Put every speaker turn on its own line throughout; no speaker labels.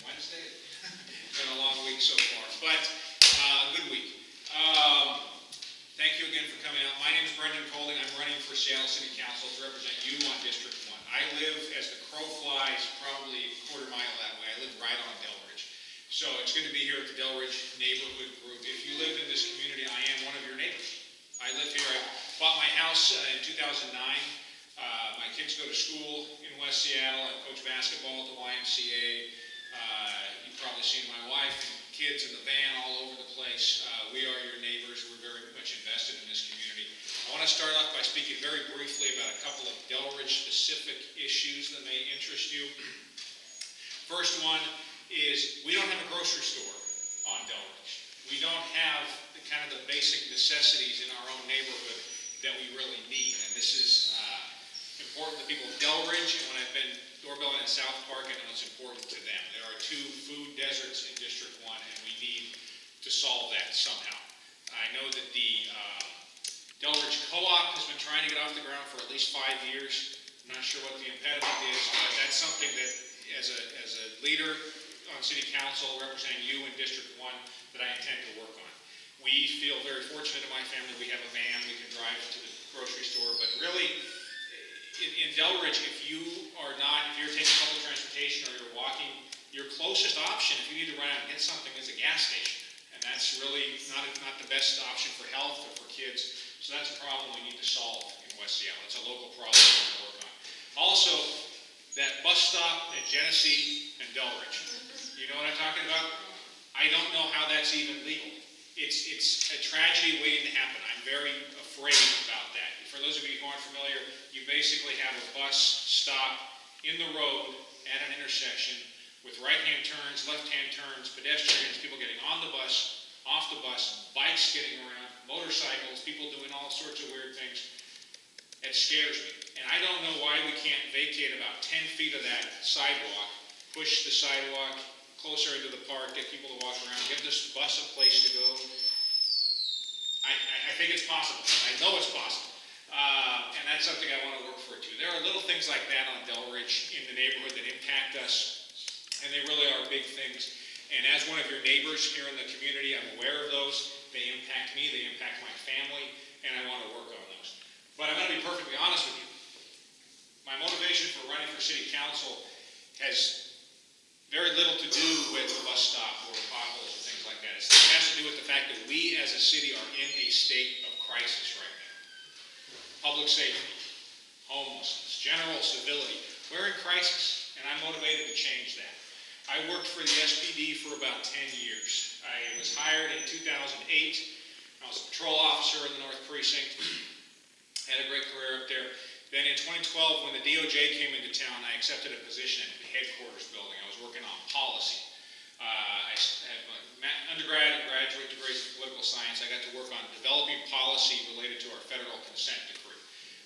Wednesday. It's been a long week so far, but good week. Thank you again for coming out. My name is Brendan Kolding. I'm running for Seattle City Council to represent you on District 1. I live, as the crow flies, probably a quarter mile that way. I live right on Delridge. So it's good to be here at the Delridge neighborhood group. If you live in this community, I am one of your neighbors. I live here. I bought my house in 2009. My kids go to school in West Seattle. I coach basketball at the YMCA. You've probably seen my wife and kids in the van all over the place. We are your neighbors. We're very much invested in this community. I want to start off by speaking very briefly about a couple of Delridge-specific issues that may interest you. First one is we don't have a grocery store on Delridge. We don't have the basic necessities in our own neighborhood that we really need. And this is important to people of Delridge, and when I've been doorbelling in South Park, I know it's important to them. There are two food deserts in District 1, and we need to solve that somehow. I know that the Delridge Co-op has been trying to get off the ground for at least 5 years. I'm not sure what the impediment is, but that's something that, as a leader on City Council representing you in District 1, that I intend to work on. We feel very fortunate in my family. We have a van. We can drive to the grocery store, but really, in Delridge, if you're taking public transportation or you're walking, your closest option, if you need to run out and get something, is a gas station. And that's really not the best option for health or for kids. So that's a problem we need to solve in West Seattle. It's a local problem we want to work on. Also, that bus stop at Genesee and Delridge. You know what I'm talking about? I don't know how that's even legal. It's a tragedy waiting to happen. I'm very afraid about that. For those of you who aren't familiar, you basically have a bus stop in the road at an intersection with right-hand turns, left-hand turns, pedestrians, people getting on the bus, off the bus, bikes getting around, motorcycles, people doing all sorts of weird things. It scares me. And I don't know why we can't vacate about 10 feet of that sidewalk, push the sidewalk closer into the park, get people to walk around, give this bus a place to go. I think it's possible. I know it's possible. And that's something I want to work for too. There are little things like that on Delridge in the neighborhood that impact us, and they really are big things. And as one of your neighbors here in the community, I'm aware of those. They impact me, they impact my family, and I want to work on those. But I'm going to be perfectly honest with you. My motivation for running for City Council has very little to do with the bus stop or potholes or things like that. It has to do with the fact that we as a city are in a state of crisis right now. Public safety, homelessness, general civility. We're in crisis, and I'm motivated to change that. I worked for the SPD for about 10 years. I was hired in 2008. I was a patrol officer in the North Precinct. Had a great career up there. Then in 2012, when the DOJ came into town, I accepted a position at the headquarters building. I was working on policy. I had my undergrad and graduate degrees in political science. I got to work on developing policy related to our federal consent decree.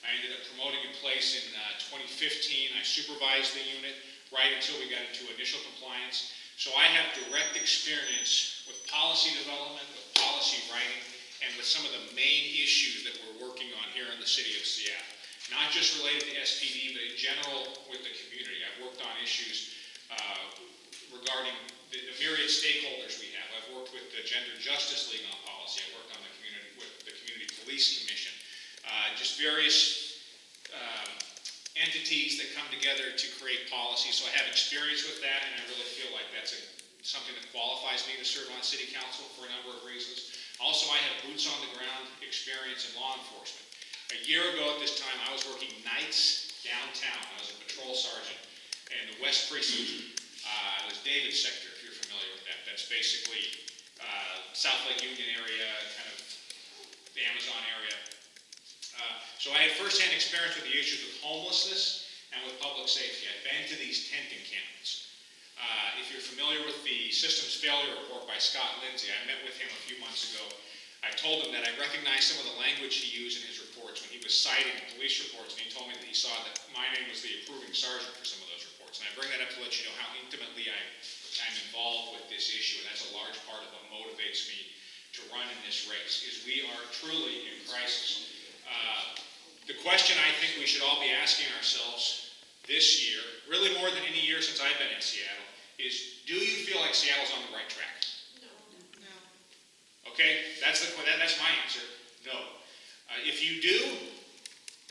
I ended up promoting in place in 2015. I supervised the unit right until we got into initial compliance. So I have direct experience with policy development, with policy writing, and with some of the main issues that we're working on here in the city of Seattle. Not just related to SPD, but in general with the community. I've worked on issues regarding the myriad stakeholders we have. I've worked with the Gender Justice League on policy. I've worked on with the Community Police Commission. Just various entities that come together to create policy. So I have experience with that, and I really feel like that's something that qualifies me to serve on City Council for a number of reasons. Also, I have boots on the ground experience in law enforcement. A year ago at this time, I was working nights downtown. I was a patrol sergeant in the West Precinct. It was David's sector, if you're familiar with that. That's basically South Lake Union area, kind of the Amazon area. So I had firsthand experience with the issues with homelessness and with public safety. I've been to these tent encampments. If you're familiar with the systems failure report by Scott Lindsay, I met with him a few months ago. I told him that I recognized some of the language he used in his reports when he was citing police reports, and he told me that he saw that my name was the approving sergeant for some of those reports. And I bring that up to let you know how intimately I'm involved with this issue, and that's a large part of what motivates me to run in this race, is we are truly in crisis. The question I think we should all be asking ourselves this year, really more than any year since I've been in Seattle, is, do you feel like Seattle's on the right track?
No.
Okay, that's my answer. No. If you do,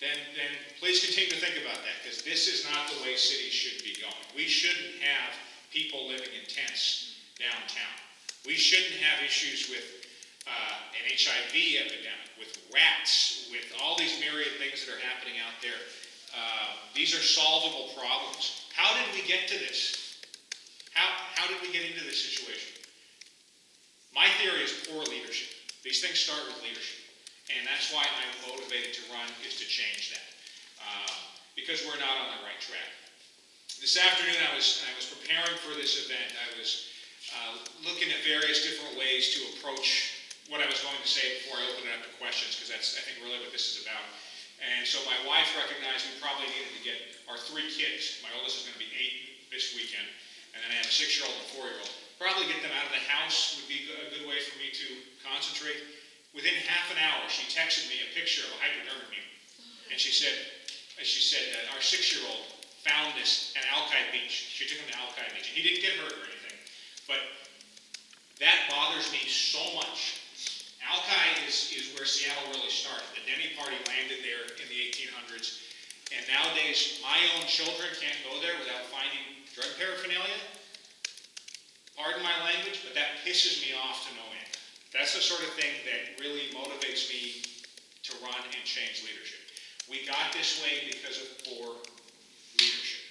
then please continue to think about that, because this is not the way cities should be going. We shouldn't have people living in tents downtown. We shouldn't have issues with an HIV epidemic, with rats, with all these myriad things that are happening out there. These are solvable problems. How did we get to this? How did we get into this situation? My theory is poor leadership. These things start with leadership. And that's why I'm motivated to run, is to change that. Because we're not on the right track. This afternoon I was preparing for this event. I was looking at various different ways to approach what I was going to say before I open it up to questions, because that's, I think, really what this is about. And so my wife recognized we probably needed to get our 3 kids. My oldest is going to be 8 this weekend, and then I have a 6-year-old and a 4-year-old. Probably get them out of the house would be a good way for me to concentrate. Within half an hour, she texted me a picture of a hypodermic needle, and she said that our 6-year-old found this at Alki Beach. She took him to Alki Beach, and he didn't get hurt or anything, but that bothers me so much. Alki is where Seattle really started. The Denny Party landed there in the 1800s, and nowadays my own children can't go there without finding drug paraphernalia. Pardon my language, but that pisses me off to no end. That's the sort of thing that really motivates me to run and change leadership. We got this way because of poor leadership.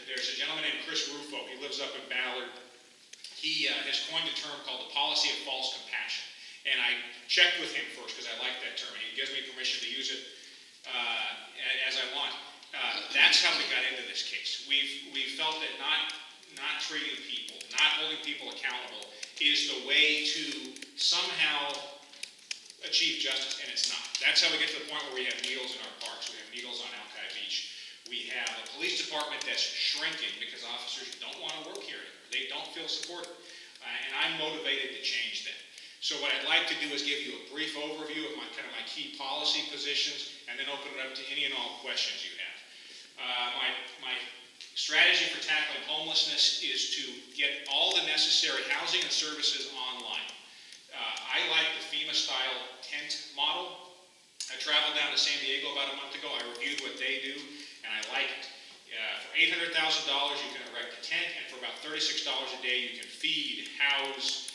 There's a gentleman named Chris Rufo. He lives up in Ballard. He has coined a term called the policy of false compassion. And I checked with him first because I like that term. He gives me permission to use it as I want. That's how we got into this case. We felt that not treating people, not holding people accountable is the way to somehow achieve justice, and it's not. That's how we get to the point where we have needles in our parks. We have needles on Alki Beach. We have a police department that's shrinking because officers don't want to work here anymore. They don't feel supported. And I'm motivated to change that. So what I'd like to do is give you a brief overview of my key policy positions, and then open it up to any and all questions you have. My strategy for tackling homelessness is to get all the necessary housing and services online. I like the FEMA-style tent model. I traveled down to San Diego about a month ago. I reviewed what they do, and I like it. For $800,000, you can erect a tent, and for about $36 a day, you can feed, house,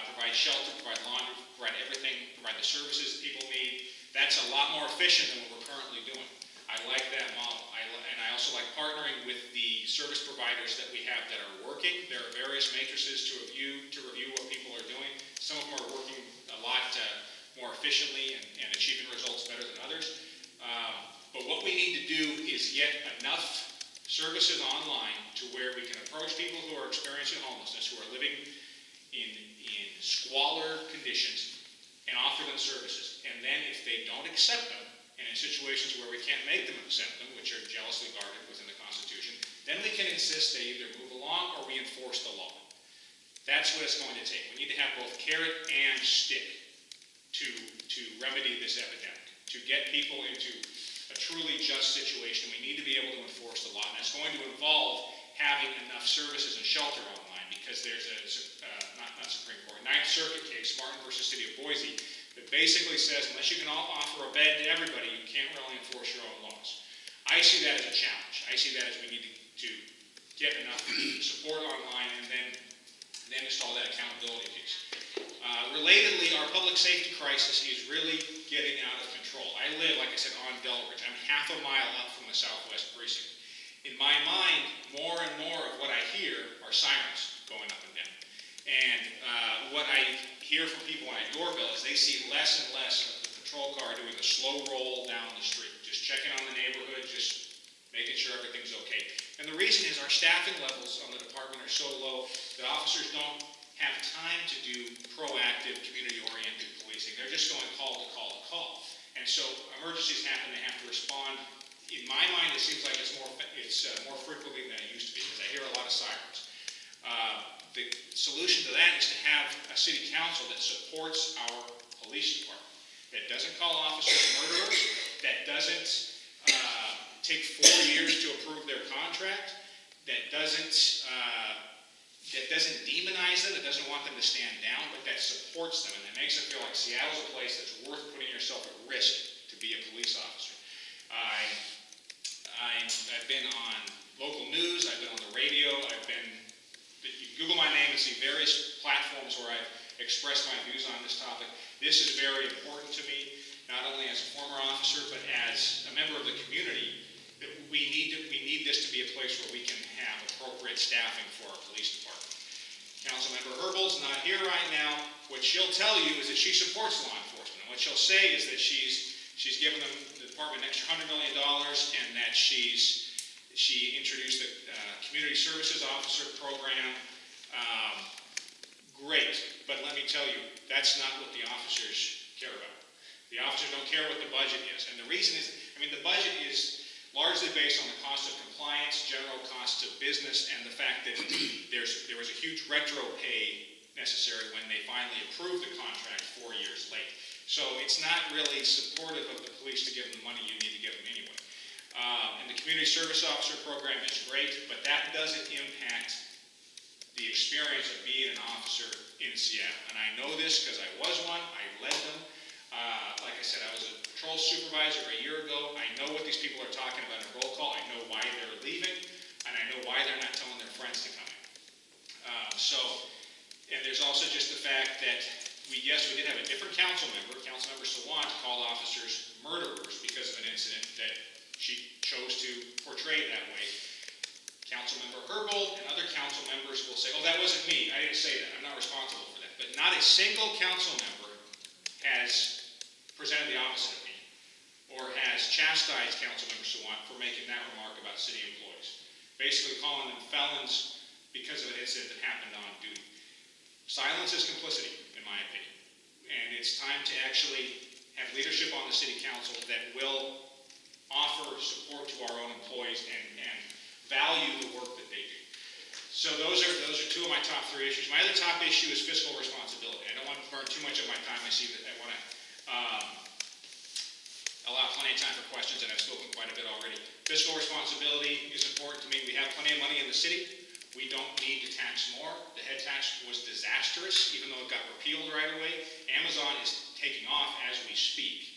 provide shelter, provide laundry, provide everything, provide the services that people need. That's a lot more efficient than what we're currently doing. I like that model. And I also like partnering with the service providers that we have that are working. There are various matrices to review what people are doing. Some of them are working a lot more efficiently and achieving results better than others. But what we need to do is get enough services online to where we can approach people who are experiencing homelessness, who are living in squalor conditions, and offer them services. And then if they don't accept them, and in situations where we can't make them accept them, which are jealously guarded within the Constitution, then we can insist they either move along or we enforce the law. That's what it's going to take. We need to have both carrot and stick to remedy this epidemic. To get people into a truly just situation, we need to be able to enforce the law. And that's going to involve having enough services and shelter online, because there's a, not Supreme Court, 9th Circuit case, Martin versus City of Boise, that basically says unless you can offer a bed to everybody, you can't really enforce your own laws. I see that as a challenge. I see that as we need to get enough support online and then install that accountability piece. Relatedly, our public safety crisis is really getting out of control. I live, like I said, on Delridge. I'm half a mile up from the Southwest Precinct. In my mind, more and more of what I hear are sirens going up and down. And what I hear from people when I doorbell is they see less and less of the patrol car doing a slow roll down the street, just checking on the neighborhood, just making sure everything's okay. And the reason is our staffing levels on the department are so low that officers don't have time to do proactive, community-oriented policing. They're just going call to call to call. And so emergencies happen, they have to respond. In my mind, it seems like it's more frequently than it used to be, because I hear a lot of sirens. The solution to that is to have a city council that supports our police department, that doesn't call officers murderers, that doesn't take 4 years to approve their contract, doesn't demonize them, that doesn't want them to stand down, but that supports them, and that makes it feel like Seattle's a place that's worth putting yourself at risk to be a police officer. I've been on local news, I've been on the radio, you Google my name and see various platforms where I've expressed my views on this topic. This is very important to me, not only as a former officer, but as a member of the community. That we need this to be a place where we can have appropriate staffing for our police department. Councilmember Herbal's not here right now. What she'll tell you is that she supports law enforcement. And what she'll say is that she's given the department an extra $100 million, and that she introduced the Community Services Officer program. Great, but let me tell you, that's not what the officers care about. The officers don't care what the budget is, and the reason is, the budget is largely based on the cost of compliance, general costs of business, and the fact that there was a huge retro pay necessary when they finally approved the contract 4 years late. So it's not really supportive of the police to give them the money you need to give them anyway. And the Community Service Officer program is great, but that doesn't impact the experience of being an officer in Seattle. And I know this because I was one, I led them. Like I said, I was a patrol supervisor a year ago. I know what these people are talking about in roll call. I know why they're leaving, and I know why they're not telling their friends to come in. And there's also just the fact that we did have a different Councilmember Sawant, called officers murderers because of an incident that she chose to portray that way. Councilmember Herbold and other council members will say, oh, that wasn't me. I didn't say that. I'm not responsible for that. But not a single council member has presented the opposite opinion or has chastised Councilmember Sawant for making that remark about city employees, basically calling them felons because of an incident that happened on duty. Silence is complicity, in my opinion. And it's time to actually have leadership on the city council that will offer support to our own employees and value the work that they do. So those are two of my top 3 issues. My other top issue is fiscal responsibility. I don't want to burn too much of my time. I see that I want to allow plenty of time for questions, and I've spoken quite a bit already. Fiscal responsibility is important to me. We have plenty of money in the city. We don't need to tax more. The head tax was disastrous, even though it got repealed right away. Amazon is taking off as we speak.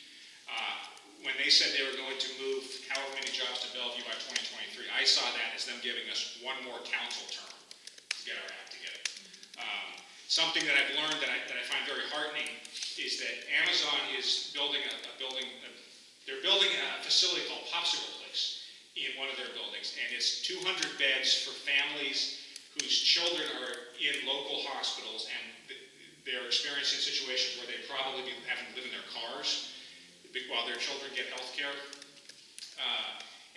When they said they were going to move however many jobs to Bellevue by 2023, I saw that as them giving us one more council term to get our act together. Something that I've learned that I find very heartening is that Amazon is building they're building a facility called Popsicle Place in one of their buildings, and it's 200 beds for families whose children are in local hospitals, and they're experiencing situations where they probably be having to live in their cars while their children get health care.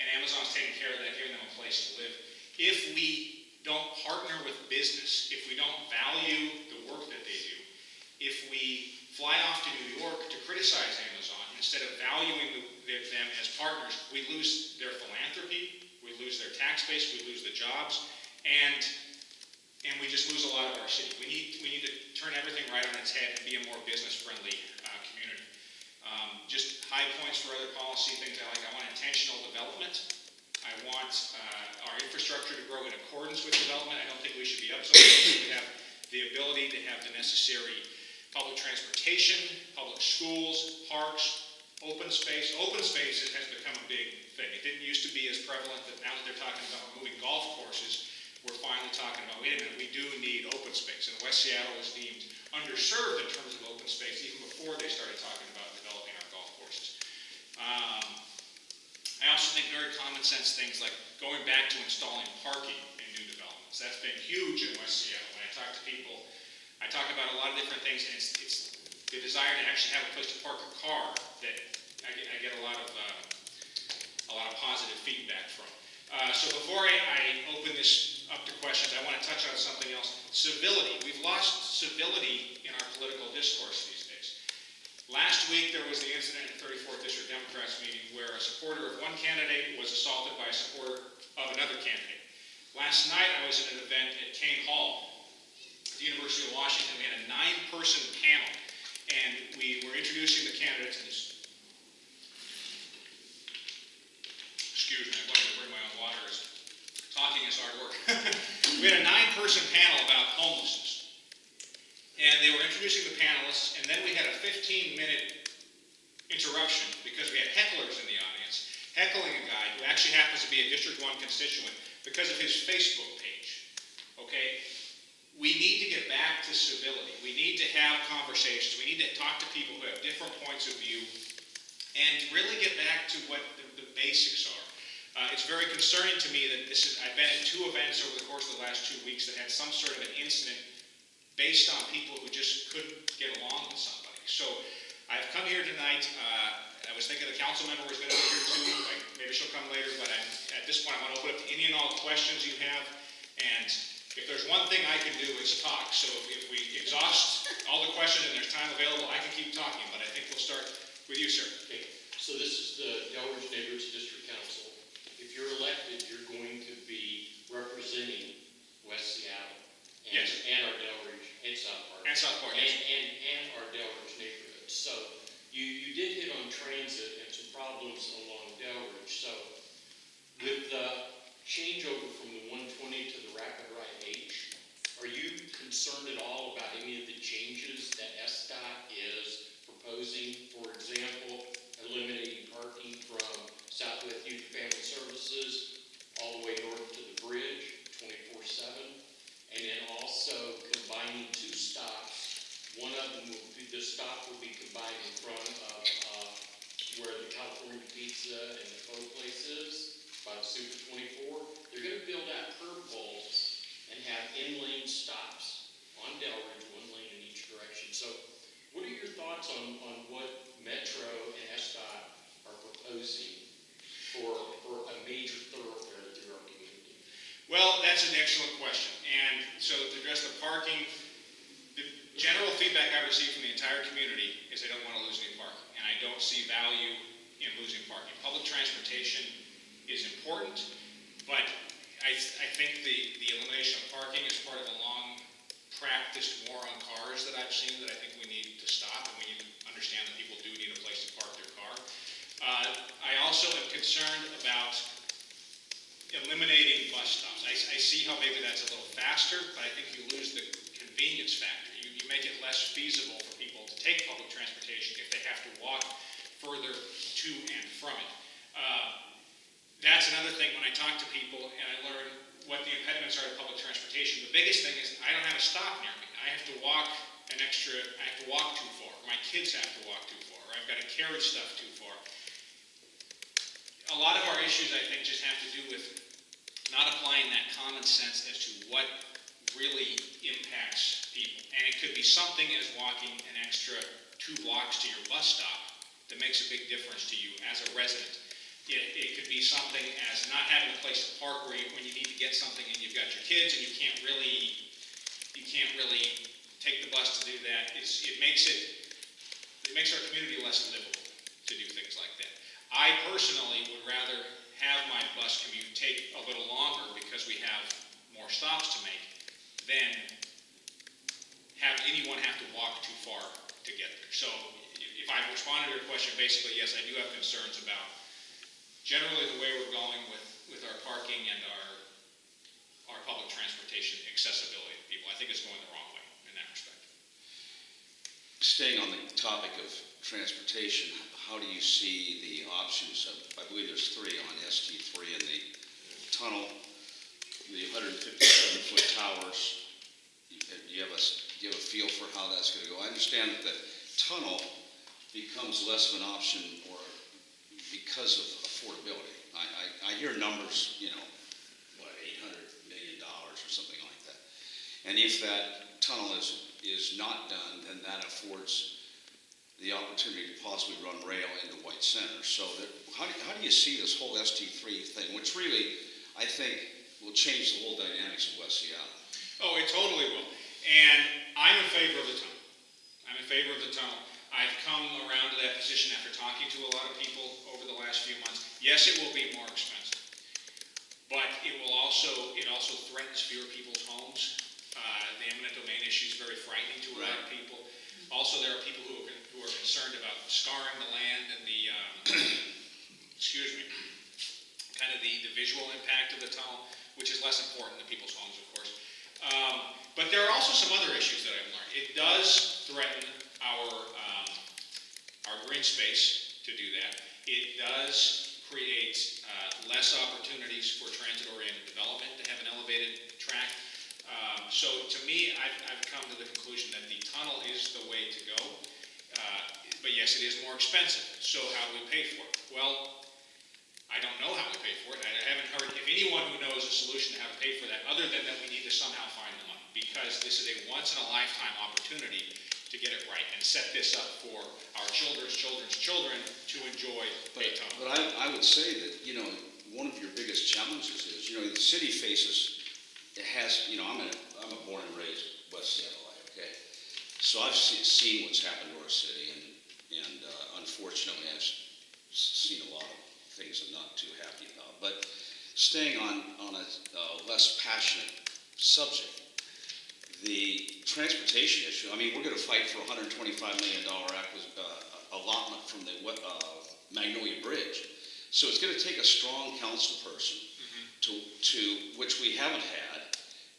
And Amazon's taking care of that, giving them a place to live. If we don't partner with business, if we don't value the work that they do, if we fly off to New York to criticize Amazon instead of valuing them as partners, we lose their philanthropy, we lose their tax base, we lose the jobs, and we just lose a lot of our city. We need to turn everything right on its head and be a more business-friendly community. Just high points for other policy things I like. I want intentional development. I want our infrastructure to grow in accordance with development. I don't think we should be upzoning. We have the ability to have the necessary public transportation, public schools, parks, open space. Open space has become a big thing. It didn't used to be as prevalent, but now that they're talking about removing golf courses, we're finally talking about, wait a minute, we do need open space. And West Seattle was deemed underserved in terms of open space even before they started talking about developing our golf courses. I also think very common sense things like going back to installing parking in new developments. That's been huge in West Seattle. When I talk to people, I talk about a lot of different things, and it's the desire to actually have a place to park a car that I get a lot of positive feedback from. So before I open this up to questions, I want to touch on something else. Civility. We've lost civility in our political discourse these days. Last week, there was the incident at 34th District Democrats meeting where a supporter of one candidate was assaulted by a supporter of another candidate. Last night, I was at an event at Kane Hall at the University of Washington. We had a 9-person panel, and we were introducing the candidates. And excuse me, I'm going to bring my own water. Talking is is hard work. We had a 9-person panel about homelessness. And they were introducing the panelists, and then we had a 15-minute interruption because we had hecklers in the audience, heckling a guy who actually happens to be a District 1 constituent because of his Facebook page. Okay? We need to get back to civility. We need to have conversations. We need to talk to people who have different points of view and really get back to what the basics are. It's very concerning to me that I've been at 2 events over the course of the last 2 weeks that had some sort of an incident based on people who just couldn't get along with somebody. So I've come here tonight. I was thinking the council member was going to be here too. Maybe she'll come later, but at this point I want to open up to any and all questions you have. And if there's one thing I can do, it's talk. So if we exhaust all the questions and there's time available, I can keep talking. But I think we'll start with you, sir.
Okay. So this is the Delridge Neighborhoods District Council. If you're elected, you're going to be representing West Seattle and,
yes.
and our Delridge and South Park.
And South Park, yes.
And our Delridge neighborhoods. So you did hit on transit and some problems along Delridge. So with the changeover from the 120 to the Rapid Right H, are you concerned at all about any of the changes that SDOT is proposing? For example, eliminating parking from Southwest Youth Family Services all the way north to the bridge, 24/7, and then also combining 2 stops. One of them will be, the stop will be combined in front of where the California Pizza and the pho place is, by the Super 24. They're going to build out curb bowls and have in-lane stops on Delridge, 1 lane in each direction. So what are your thoughts on what Metro and SDOT are proposing for a major thoroughfare through our community?
Well, that's an excellent question. And so to address the parking, the general feedback I receive from the entire community is they don't want to lose any parking. And I don't see value in losing parking. Public transportation is important, but I think the elimination of parking is part of a long practiced war on cars that I've seen that I think we need to stop, and we need to understand that people do need a place to park their car. I also am concerned about eliminating bus stops. I see how maybe that's a little faster, but I think you lose the convenience factor. You make it less feasible for people to take public transportation if they have to walk further to and from it. That's another thing when I talk to people and I learn what the impediments are to public transportation. The biggest thing is I don't have a stop near me. I have to walk I have to walk too far. Or my kids have to walk too far. Or I've got to carry stuff too far. A lot of our issues, I think, just have to do with not applying that common sense as to what really impacts people. And it could be something as walking an extra 2 blocks to your bus stop that makes a big difference to you as a resident. It could be something as not having a place to park when you need to get something and you've got your kids and you can't really take the bus to do that. It makes our community less livable to do things like that. I personally would rather have my bus commute take a little longer because we have more stops to make than have anyone have to walk too far to get there. So if I responded to your question, basically, yes, I do have concerns about generally the way we're going with our parking and our public transportation accessibility to people. I think it's going the wrong way in that respect.
Staying on the topic of transportation, how do you see the options of, I believe there's 3 on ST3 and the tunnel, the 157-foot towers. Do you have a feel for how that's going to go? I understand that the tunnel becomes less of an option or because of affordability. I hear numbers, $800 million or something like that. And if that tunnel is not done, then that affords the opportunity to possibly run rail into White Center. So how do you see this whole ST3 thing, which really, I think, will change the whole dynamics of West Seattle?
Oh, it totally will. And I'm in favor of the tunnel. I'm in favor of the tunnel. I've come around to that position after talking to a lot of people over the last few months. Yes, it will be more expensive, but it also threatens fewer people's homes. The eminent domain issue is very frightening to a lot of people. Also, there are people who are concerned about scarring the land and the, kind of the visual impact of the tunnel. which is less important than people's homes, of course. But there are also some other issues that I've learned. It does threaten our green space to do that. It does create less opportunities for transit-oriented development to have an elevated track. So to me, I've come to the conclusion that the tunnel is the way to go. But yes, it is more expensive. So how do we pay for it? Well, I don't know how we pay for it. I haven't heard of anyone who knows a solution to how to pay for that, other than that we need to somehow find the money, because this is a once-in-a-lifetime opportunity to get it right and set this up for our children's children's children to enjoy a tunnel.
But I would say that, one of your biggest challenges is, the city faces, it has, I'm a born and raised West Seattleite, okay? So I've seen what's happened to our city, and unfortunately I've seen a lot of things I'm not too happy about. But staying on a less passionate subject, the transportation issue, we're going to fight for a $125 million allotment from the Magnolia Bridge. So it's going to take a strong council person to which we haven't had,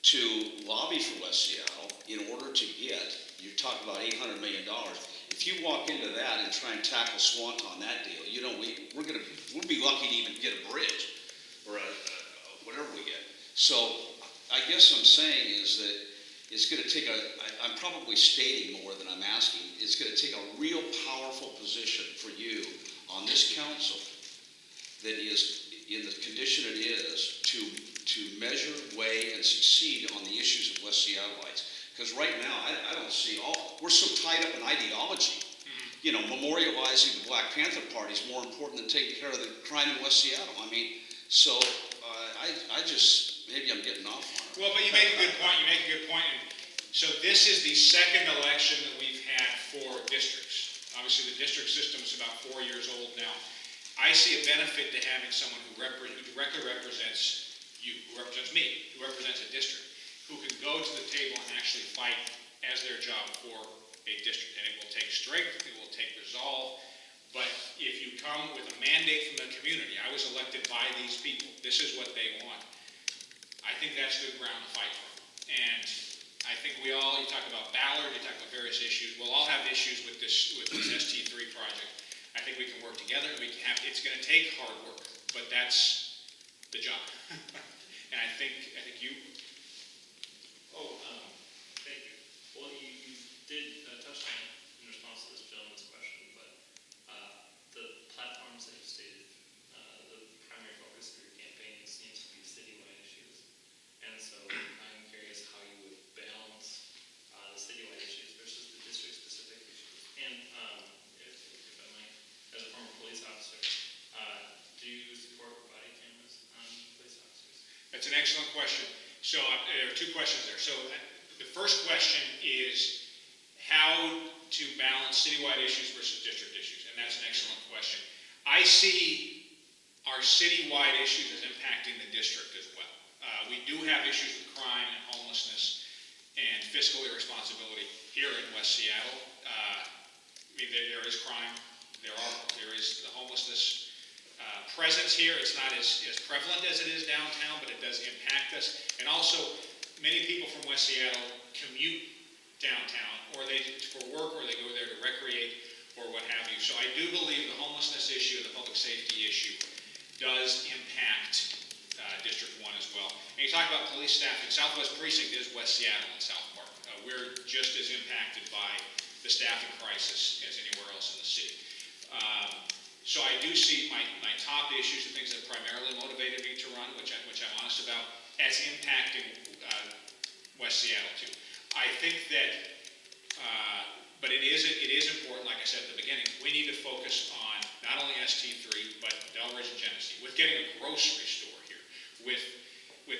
to lobby for West Seattle in order to get, you talk about $800 million. If you walk into that and try and tackle Swanton on that deal, we'll be lucky to even get a bridge or whatever we get. So I guess what I'm saying is that it's going to take I'm probably stating more than I'm asking. It's going to take a real powerful position for you on this council that is in the condition it is to measure, weigh, and succeed on the issues of West Seattleites. Because right now, I don't see we're so tied up in ideology. Memorializing the Black Panther Party is more important than taking care of the crime in West Seattle. So I just, maybe I'm getting off on it.
Well, but you make a good point. And so this is the second election that we've had for districts. Obviously, the district system is about 4 years old now. I see a benefit to having someone who directly represents you, who represents me, who represents a district, who can go to the table and actually fight as their job for a district. And it will take strength, it will take resolve, but if you come with a mandate from the community, I was elected by these people, this is what they want, I think that's good ground to fight from. And I think you talk about Ballard, you talk about various issues, we'll all have issues with this ST3 project. I think we can work together, it's going to take hard work, but that's the job. And I think you...
Thank you. Well, you did touch on it in response to this gentleman's question, but the platforms that you stated, the primary focus of your campaign seems to be citywide issues. And so I'm curious how you would balance the citywide issues versus the district-specific issues. And if I might, as a former police officer, do you support body cameras on police officers?
That's an excellent question. So there are two questions there. So the first question is how to balance citywide issues versus district issues, and that's an excellent question. I see our citywide issues as impacting the district as well. We do have issues with crime and homelessness and fiscal irresponsibility here in West Seattle. There is crime, there is the homelessness presence here. It's not as prevalent as it is downtown, but it does impact us. And also, many people from West Seattle commute downtown, or for work, or they go there to recreate, or what have you. So I do believe the homelessness issue and the public safety issue does impact District 1 as well. And you talk about police staffing. Southwest Precinct is West Seattle and South Park. We're just as impacted by the staffing crisis as anywhere else in the city. So I do see my top issues, the things that primarily motivated me to run, which I'm honest about, as impacting West Seattle too. I think that, but it is important, like I said at the beginning, we need to focus on not only ST3, but Delridge and Genesee, with getting a grocery store here, with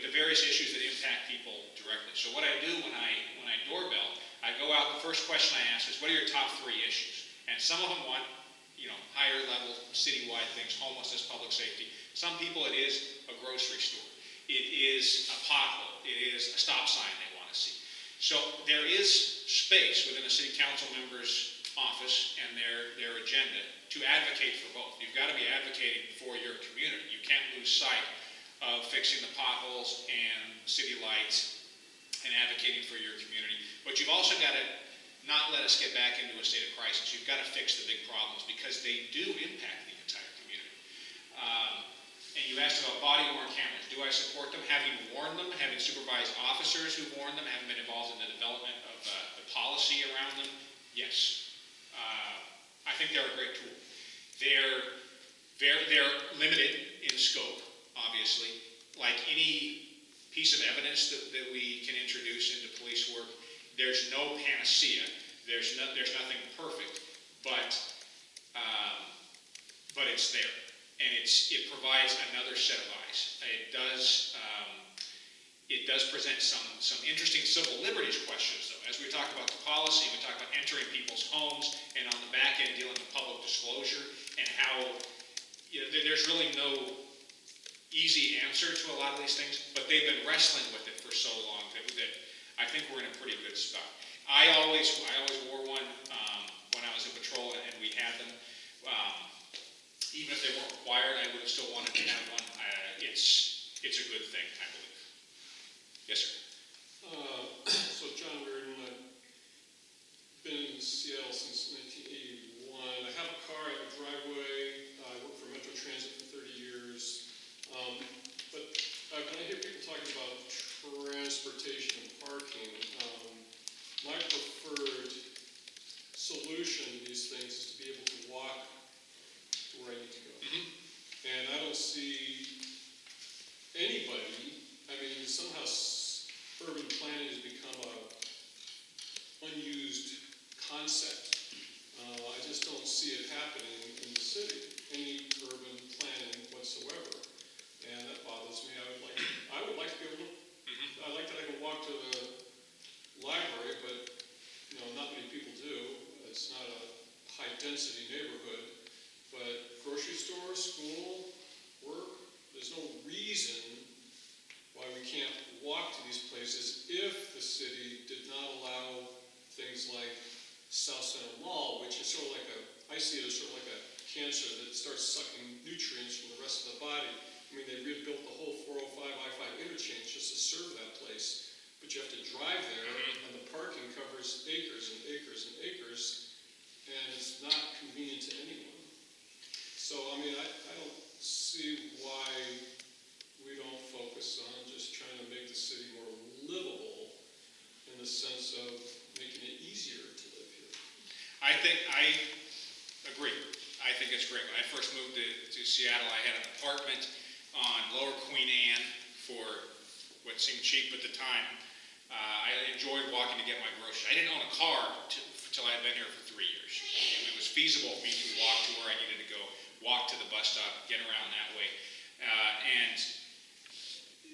the various issues that impact people directly. So what I do when I doorbell, I go out, the first question I ask is, what are your top 3 issues? And some of them want, higher level citywide things, homelessness, public safety. Some people it is a grocery store. It is a pothole. It is a stop sign they want to see. So there is space within a city council member's office and their agenda to advocate for both. You've got to be advocating for your community. You can't lose sight of fixing the potholes and city lights and advocating for your community. But you've also got to not let us get back into a state of crisis. You've got to fix the big problems because they do impact the entire community. And you asked about body-worn cameras. Do I support them? Having worn them, having supervised officers who've worn them, having been involved in the development of the policy around them, yes. I think they're a great tool. They're limited in scope, obviously. Like any piece of evidence that we can introduce into police work, there's no panacea. There's nothing perfect, but it's there. And it provides another set of eyes. It does present some interesting civil liberties questions, though. As we talk about the policy, we talk about entering people's homes, and on the back end dealing with public disclosure, and how there's really no easy answer to a lot of these things, but they've been wrestling with it for so long that I think we're in a pretty good spot. I always wore one when I was in patrol, and we had them. Even if they weren't required, I would have still wanted to have one. It's a good thing, I believe. Yes, sir.
So John Reardon, I've been in Seattle since 1981. I have a car, I have a driveway. I worked for Metro Transit for 30 years. But when I hear people talking about transportation and parking, my preferred solution to these things is to be able to walk to where I need to go. And I don't see anybody, somehow urban planning has become a unused concept. I just don't see it happening in the city, any urban planning whatsoever. And that bothers me. I would like to be able to, I like that I can walk to the library, but not many people do. It's not a high density neighborhood. But grocery store, school, work, there's no reason why we can't walk to these places if the city did not allow things like South Center Mall, which is sort of like I see it as sort of like a cancer that starts sucking nutrients from the rest of the body. They rebuilt the whole 405 I-5 interchange just to serve that place, but you have to drive there, and the parking covers acres and acres and acres, and it's not convenient to anyone. So, I don't see why we don't focus on just trying to make the city more livable in the sense of making it easier to live here.
I agree. I think it's great. When I first moved to Seattle, I had an apartment on Lower Queen Anne for what seemed cheap at the time. I enjoyed walking to get my groceries. I didn't own a car until I had been here for 3 years. It was feasible for me to walk to where I needed to go, walk to the bus stop, get around that way. And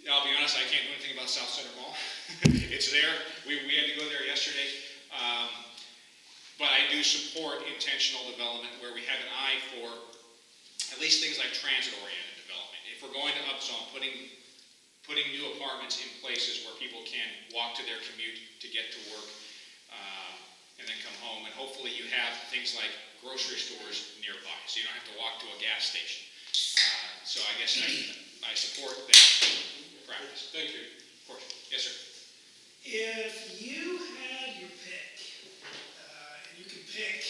I'll be honest, I can't do anything about South Center Mall. It's there. We had to go there yesterday. But I do support intentional development where we have an eye for at least things like transit-oriented development. If we're going to upzone, putting new apartments in places where people can walk to their commute to get to work and then come home. And hopefully you have things like grocery stores nearby, so you don't have to walk to a gas station. So I guess I support that practice.
Thank you.
Of course. Yes, sir.
If you had your pick, and you could pick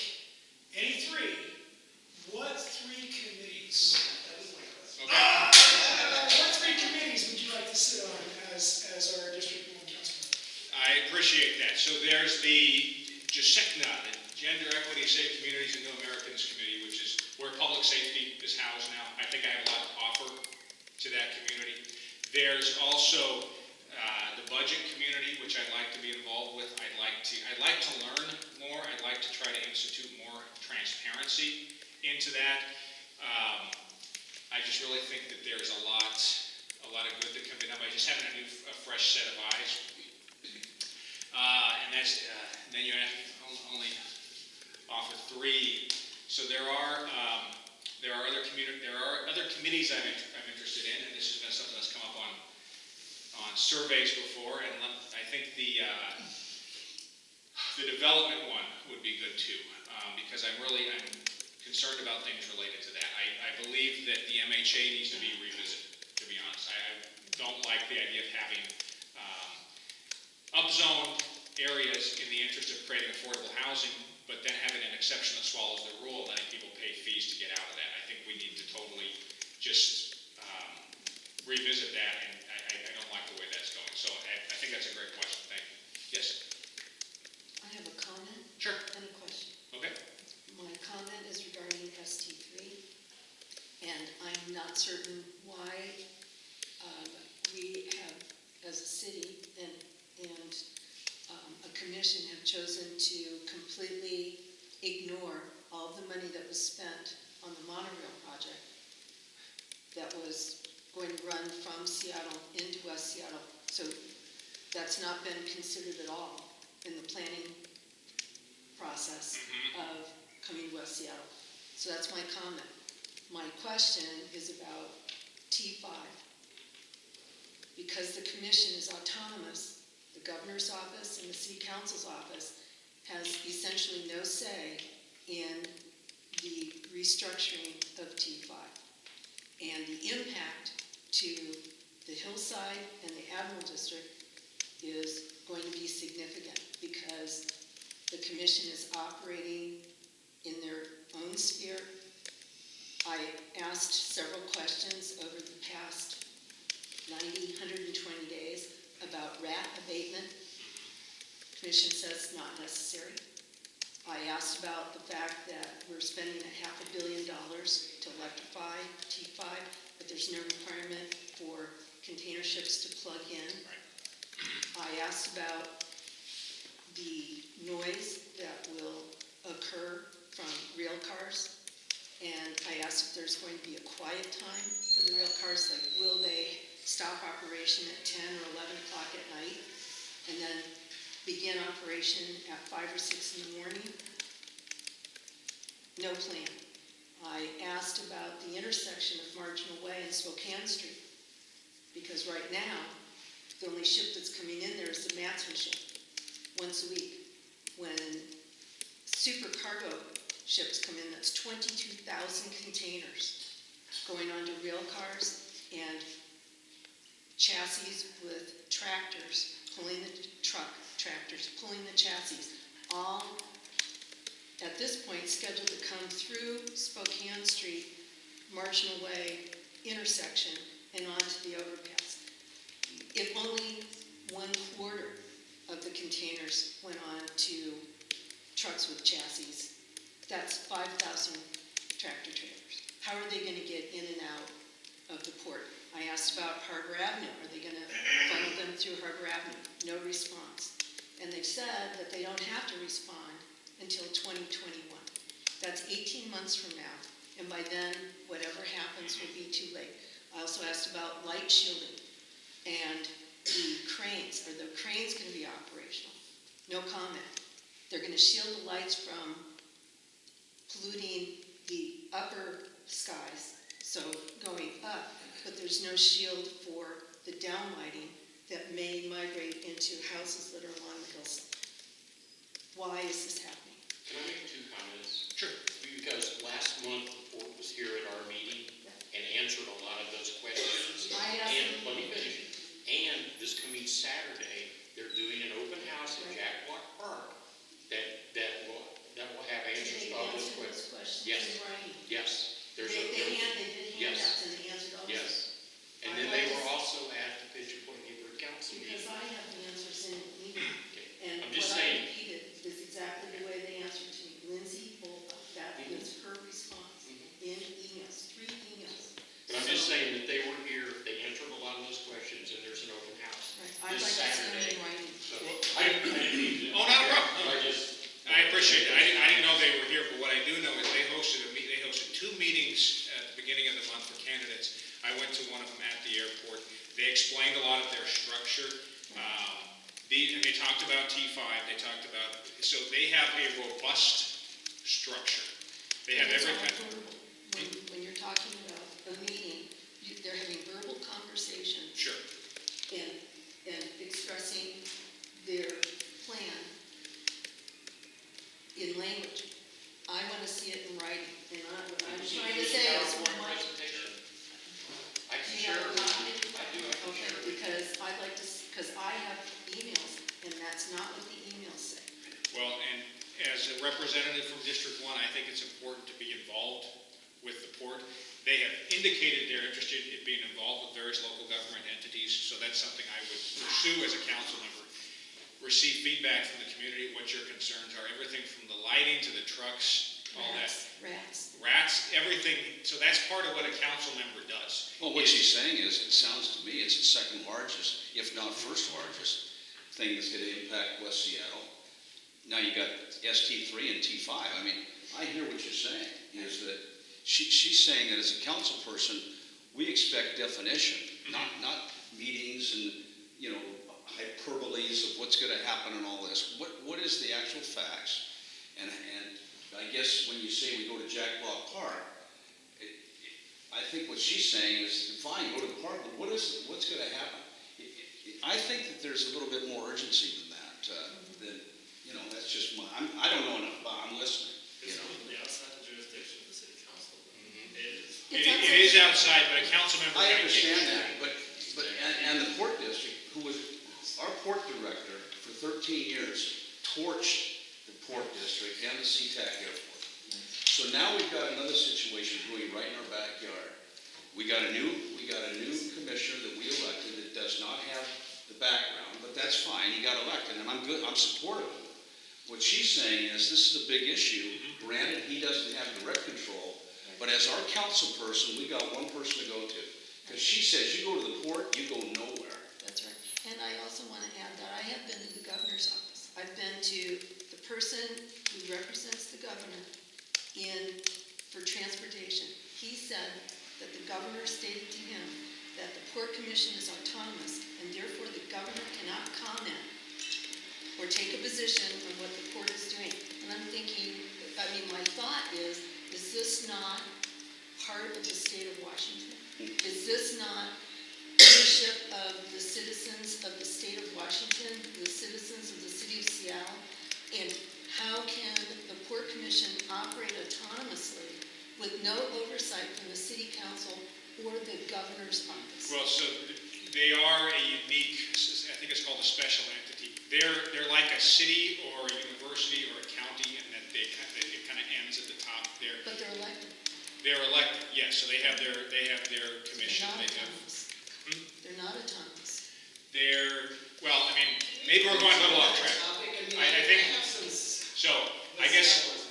any three, what three committees?
Okay.
What three committees would you like to sit on as our District 1 councilman?
I appreciate that. So there's the GESECNA, the Gender Equity Safe Communities and New Americans Committee, which is where public safety is housed now. I think I have a lot to offer to that community. There's also the budget community, which I'd like to be involved with. I'd like to learn more. I'd like to try to institute more transparency into that. I just really think that there's a lot of good that can be done by just having a fresh set of eyes. And that's then you only offer three. So there are other committees I'm interested in, and this has been something that's come up on surveys before. And I think the development one would be good too, because I'm concerned about things related to that. I believe that the MHA needs to be revisited, to be honest. I don't like the idea of having upzoned areas in the interest of creating affordable housing, but then having an exception that swallows the rule, letting people pay fees to get out of that. I think we need to totally just revisit that, and I don't like the way that's going. So I think that's a great question. Thank you. Yes?
I have a comment
Sure.
and a question.
Okay.
My comment is regarding ST3, and I'm not certain why we have, as a city and a commission, have chosen to completely ignore all of the money that was spent on the monorail project that was going to run from Seattle into West Seattle. So that's not been considered at all in the planning process of coming to West Seattle. So that's my comment. My question is about T5. Because the commission is autonomous, the governor's office and the city council's office has essentially no say in the restructuring of T5. And the impact to the hillside and the Admiral District is going to be significant because the commission is operating in their own sphere. I asked several questions over the past 90, 120 days about rat abatement. Commission says not necessary. I asked about the fact that we're spending $500 million to electrify T5, but there's no requirement for container ships to plug in. I asked about the noise that will occur from rail cars, and I asked if there's going to be a quiet time for the rail cars, like will they stop operation at 10 or 11 o'clock at night and then begin operation at 5 or 6 in the morning? No plan. I asked about the intersection of Marginal Way and Spokane Street, because right now, the only ship that's coming in there is the Matson ship, once a week. When super cargo ships come in, that's 22,000 containers going onto rail cars and chassis with tractors pulling the tractors pulling the chassis, all at this point scheduled to come through Spokane Street, Marginal Way intersection and onto the overpass. If only 1/4 of the containers went on to trucks with chassis, that's 5,000 tractor trailers. How are they going to get in and out of the port? I asked about Harbor Avenue. Are they going to funnel them through Harbor Avenue? No response. And they've said that they don't have to respond until 2021. That's 18 months from now. And by then, whatever happens will be too late. I also asked about light shielding and the cranes. Are the cranes going to be operational? No comment. They're going to shield the lights from polluting the upper skies, so going up, but there's no shield for the downlighting that may migrate into houses that are along the hillside. Why is this happening?
Can I make 2 comments?
Sure.
Because last month, the board was here at our meeting and answered a lot of those questions. And let me finish. And this coming Saturday, they're doing an open house at Jack Block Park that will have answers to all those questions. Yes.
In writing.
Yes.
They did handouts and they answered all those.
Yes. And then they were also at the Pitcher Point Neighborhood Council
Because
meeting.
I have the answers in an email.
Okay.
And
I'm
what
just
I
saying.
repeated is exactly the way they answered to me. Lindsay Bolda, that is her response in emails, 3 emails.
But I'm just saying that they were here, they answered a lot of those questions, and there's an open house
Right. I'd
this
like to see them
Saturday.
in writing.
So, I didn't mean to.
Oh, not a problem.
I
I appreciate it. I didn't know they were here, but what I do know is they hosted 2 meetings at the beginning of the month for candidates. I went to one of them at the airport. They explained a lot of their structure. And they talked about T5. They talked about, so they have a robust structure. They have
It's
every
all
kind.
verbal. When you're talking about a meeting, they're having verbal conversations
Sure.
and expressing their plan in language. I want to see it in writing, and what I'm trying to say is,
PowerPoint presentation. I can
do you
share
have
it
a
with
copy?
you. I
that's not what the emails say.
Well, and as a representative from District 1, I think it's important to be involved with the port. They have indicated they're interested in being involved with various local government entities, so that's something I would pursue as a council member. Receive feedback from the community, what your concerns are, everything from the lighting to the trucks, all that. Rats, everything. So that's part of what a council member does.
Well, what she's saying is, it sounds to me, it's the second largest, if not first largest, thing that's going to impact West Seattle. Now you got ST3 and T5. I mean, I hear what you're saying, is that she's saying that as a council person, we expect definition, not meetings and, you know, hyperboles of what's going to happen and all this. What is the actual facts? And I guess when you say we go to Jack Block Park, I think what she's saying is, fine, go to the park, but what's going to happen? I think that there's a little bit more urgency than that. You know, that's just I don't know enough about. I'm listening.
It's completely outside the jurisdiction of the city council.
It is outside, but a council member.
I understand that, but and the port district, who was our port director for 13 years, torched the port district and the SeaTac airport. So now we've got another situation brewing right in our backyard. We got a new commissioner that we elected that does not have the background, but that's fine. He got elected, and I'm good. I'm supportive of it. What she's saying is this is a big issue. Granted, he doesn't have direct control, but as our council person, we got one person to go to. Because she says, you go to the port, you go nowhere.
That's right. And I also want to add that I have been to the governor's office. I've been to the person who represents the governor for transportation. He said that the governor stated to him that the port commission is autonomous, and therefore the governor cannot comment or take a position on what the port is doing. And I'm thinking, my thought is this not part of the state of Washington? Is this not ownership of the citizens of the state of Washington, the citizens of the city of Seattle? And how can the Port Commission operate autonomously with no oversight from the city council or the governor's office?
Well, so they are a unique, I think it's called a special entity. They're like a city or a university or a county, and that it kind of ends at the top there.
But they're elected.
They're elected, yes. So they have their commission.
They're not autonomous.
Well, maybe we're going a little off track. I think so. I guess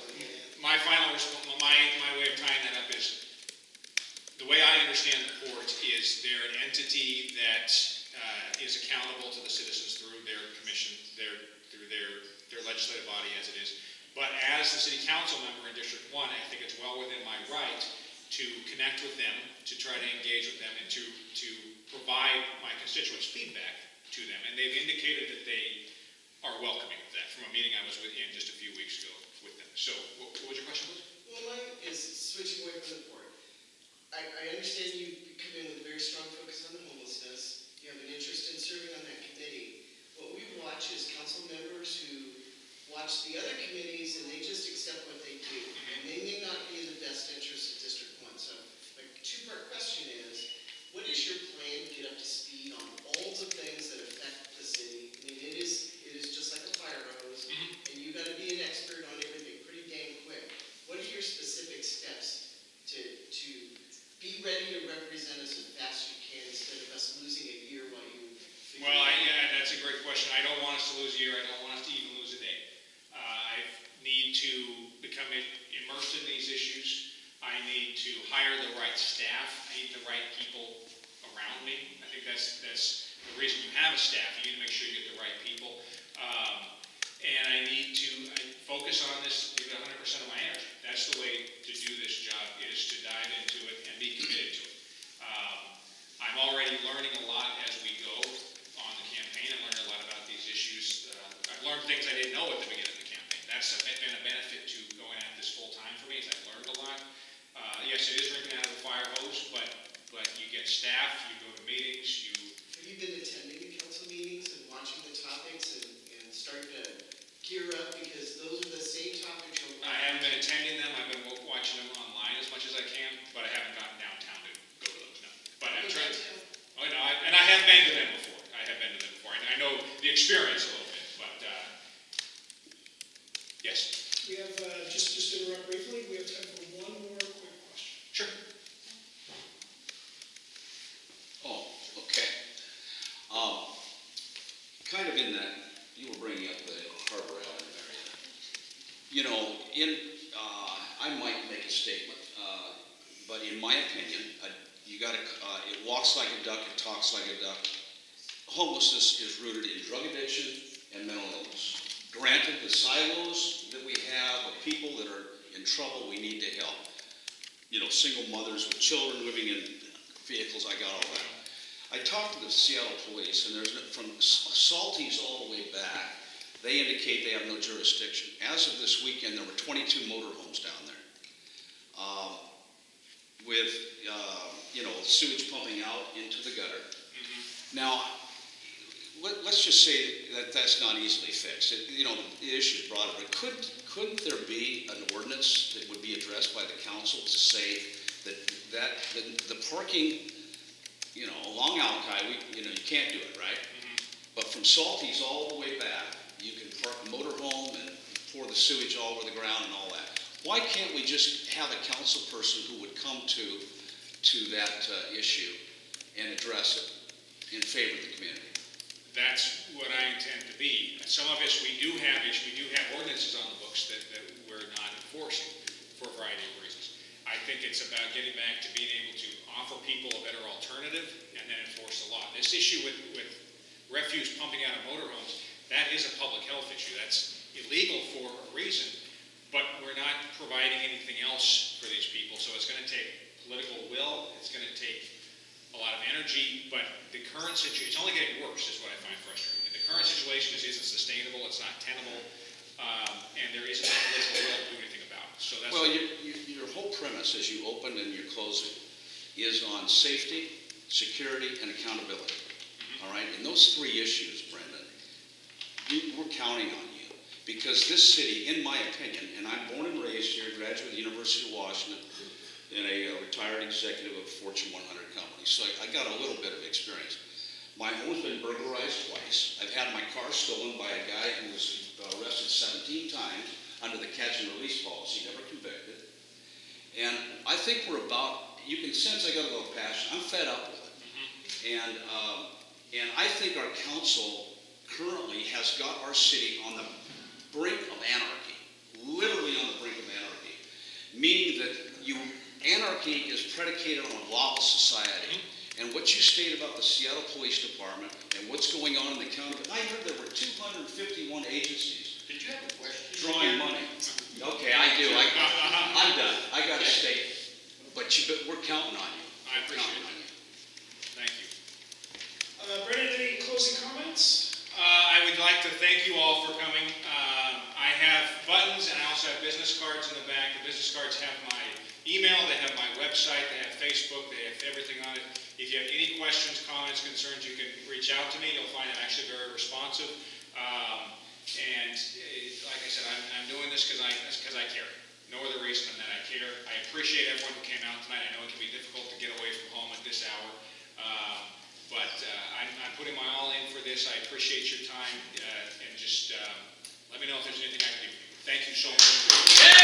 my final my way of tying that up is the way I understand the port is they're an entity that is accountable to the citizens through their commission, through their legislative body as it is. But as the city council member in District 1, I think it's well within my right to connect with them, to try to engage with them, and to provide my constituents feedback to them. And they've indicated that they are welcoming of that from a meeting I was in just a few weeks ago with them. So what was your question, please?
Well, mine is switching away from the port. I understand you come in with a very strong focus on the homelessness. You have an interest in serving on that committee. What we watch is council members who watch the other committees and they just accept what they do. And they may not be in the best interest of District 1. So my two-part question is, what is your plan to get up to speed on all the things that affect the city? It is just like a fire hose, and you got to be an expert on everything pretty dang quick. What are your specific steps to be ready to represent us as fast as you can instead of us losing a year while you figure
Well, that's a great question. I don't want us to lose a year. I don't want us to even lose a day. I need to become immersed in these issues. I need to hire the right staff. I need the right people around me. I think that's the reason you have a staff. You need to make sure you get the right people. And I need to focus on this, give it 100% of my energy. That's the way to do this job, is to dive into it and be committed to it. I'm already learning a lot as we go on the campaign. I'm learning a lot about these issues. I've learned things I didn't know at the beginning of the campaign. That's been a benefit to going at this full time for me, is I've learned a lot. Yes, it is drinking out of a fire hose, but you get staff, you go to meetings,
Have you been attending the council meetings and watching the topics and starting to gear up, because those are the same topics you'll
I haven't been attending them. I've been watching them online as much as I can, but I haven't gotten downtown to go to those, no. But I'm trying to, and I have been to them before. And I know the experience a little bit, but Yes,
We have, just to interrupt briefly, we have time for one more quick question.
sure.
Oh, okay. Kind of in that, you were bringing up the Harbor Avenue area. You know, I might make a statement, but in my opinion, it walks like a duck, it talks like a duck. Homelessness is rooted in drug addiction and mental illness. Granted, the silos that we have of people that are in trouble, we need to help. You know, single mothers with children living in vehicles, I got all that. I talked to the Seattle police, and from Salties all the way back, they indicate they have no jurisdiction. As of this weekend, there were 22 motorhomes down there. With, sewage pumping out into the gutter. Now, let's just say that that's not easily fixed. The issue is broader, but couldn't there be an ordinance that would be addressed by the council to say that the parking, along Alki, you can't do it, right? But from Salties all the way back, you can park a motorhome and pour the sewage all over the ground and all that. Why can't we just have a council person who would come to that issue and address it in favor of the community?
That's what I intend to be. Some of us, we do have ordinances on the books that we're not enforcing for a variety of reasons. I think it's about getting back to being able to offer people a better alternative and then enforce the law. This issue with refuse pumping out of motorhomes, that is a public health issue. That's illegal for a reason, but we're not providing anything else for these people, so it's going to take political will, it's going to take a lot of energy, but the current situation, it's only getting worse is what I find frustrating. The current situation isn't sustainable, it's not tenable, and there isn't a political will to do anything about it. So that's
your whole premise as you open and you're closing is on safety, security, and accountability. All right? And those three issues, Brendan, we're counting on you. Because this city, in my opinion, and I'm born and raised here, graduate of the University of Washington, and a retired executive of a Fortune 100 company, so I got a little bit of experience. My home's been burglarized twice. I've had my car stolen by a guy who was arrested 17 times under the catch and release policy, never convicted. And I think you can sense I got a little passion. I'm fed up with it. And I think our council currently has got our city on the brink of anarchy, literally on the brink of anarchy, meaning that anarchy is predicated on a lawless society. And what you stated about the Seattle Police Department and what's going on in the county, I heard there were 251 agencies.
Did you have a question?
Drawing money. Okay, I do. I'm done. I got a statement. But we're counting on you.
I appreciate it. Thank you.
Brendan, any closing comments?
I would like to thank you all for coming. I have buttons and I also have business cards in the back. The business cards have my email, they have my website, they have Facebook, they have everything on it. If you have any questions, comments, concerns, you can reach out to me. You'll find I'm actually very responsive. Like I said, I'm doing this because I care. No other reason than that I care. I appreciate everyone who came out tonight. I know it can be difficult to get away from home at this hour. But I'm putting my all in for this. I appreciate your time. And just let me know if there's anything I can do. Thank you so much.